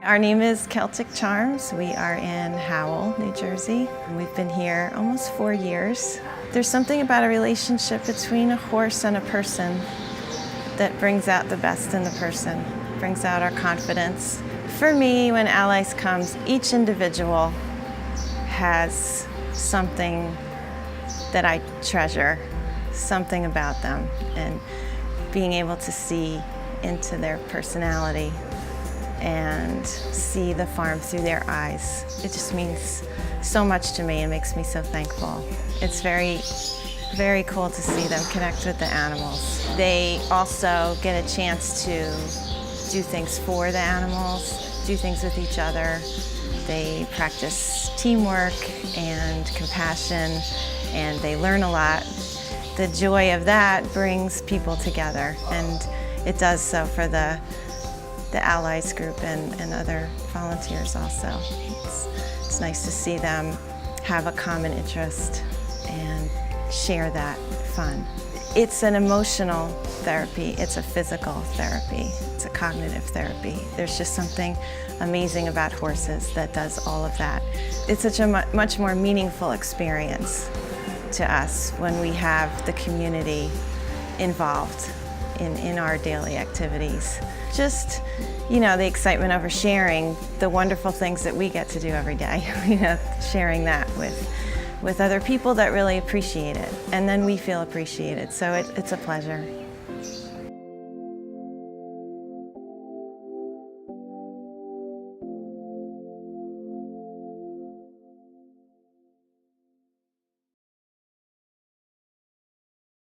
Our name is Celtic Charms. We are in Howell, New Jersey. We've been here almost 4 years. There's something about a relationship between a horse and a person that brings out the best in the person, brings out our confidence. For me, when Allies comes, each individual has something that I treasure, something about them, and being able to see into their personality and see the farm through their eyes. It just means so much to me and makes me so thankful. It's very cool to see them connect with the animals. They also get a chance to do things for the animals, do things with each other. They practice teamwork and compassion, and they learn a lot. The joy of that brings people together, and it does so for the Allies group and other volunteers also. It's nice to see them have a common interest and share that fun. It's an emotional therapy, it's a physical therapy, it's a cognitive therapy. There's just something amazing about horses that does all of that. It's such a much more meaningful experience to us when we have the community involved in our daily activities. Just, the excitement over sharing the wonderful things that we get to do every day, sharing that with other people that really appreciate it. And then we feel appreciated, so it's a pleasure.